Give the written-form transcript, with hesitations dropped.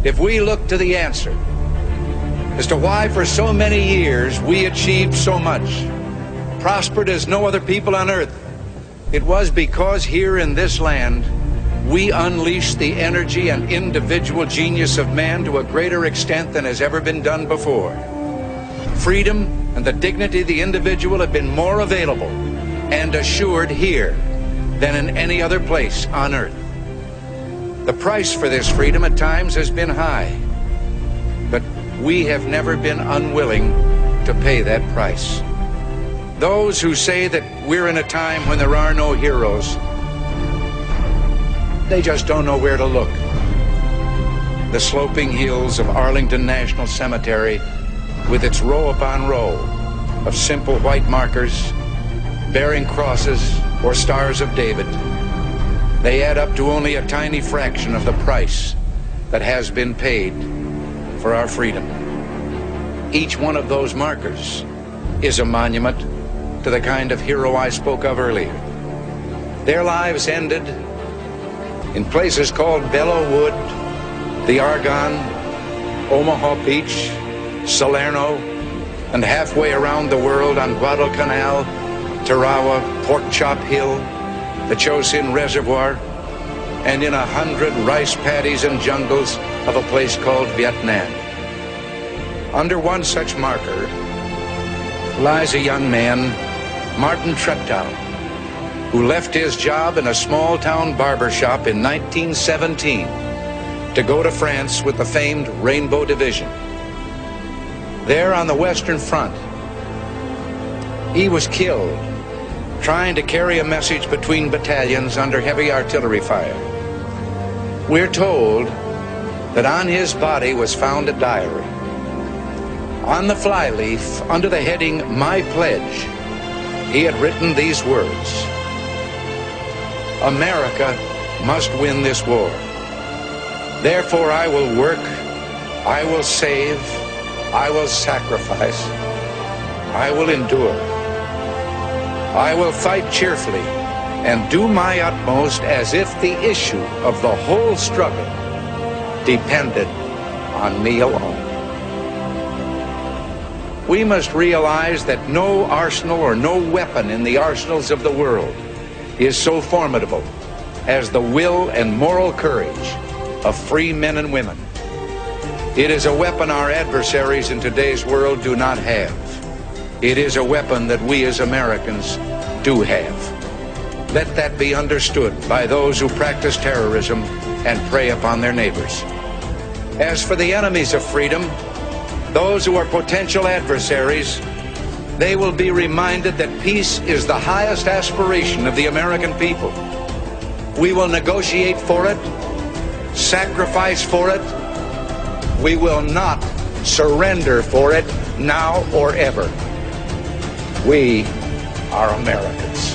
if we look to the answer as to why for so many years we achieved so much, prospered as no other people on earth, it was because here in this land we unleashed the energy and individual genius of man to a greater extent than has ever been done before. Freedom and the dignity of the individual have been more available and assured here than in any other place on earth. The price for this freedom at times has been high, but we have never been unwilling to pay that price. Those who say that we're in a time when there are no heroes, they just don't know where to look. The sloping hills of Arlington National Cemetery, with its row upon row of simple white markers bearing crosses or stars of David, they add up to only a tiny fraction of the price that has been paid for our freedom. Each one of those markers is a monument to the kind of hero I spoke of earlier. Their lives ended in places called Belleau Wood, the Argonne, Omaha Beach, Salerno, and halfway around the world on Guadalcanal, Tarawa, Pork Chop Hill, the Chosin Reservoir, and in 100 rice paddies and jungles of a place called Vietnam. Under one such marker lies a young man, Martin Treptow, who left his job in a small-town barber shop in 1917 to go to France with the famed Rainbow Division. There on the Western Front, he was killed trying to carry a message between battalions under heavy artillery fire. We're told that on his body was found a diary. On the flyleaf, under the heading, "My Pledge," he had written these words: "America must win this war. Therefore I will work, I will save, I will sacrifice, I will endure. I will fight cheerfully and do my utmost as if the issue of the whole struggle depended on me alone." We must realize that no arsenal or no weapon in the arsenals of the world is so formidable as the will and moral courage of free men and women. It is a weapon our adversaries in today's world do not have. It is a weapon that we as Americans do have. Let that be understood by those who practice terrorism and prey upon their neighbors. As for the enemies of freedom, those who are potential adversaries, they will be reminded that peace is the highest aspiration of the American people. We will negotiate for it, sacrifice for it. We will not surrender for it now or ever. We are Americans.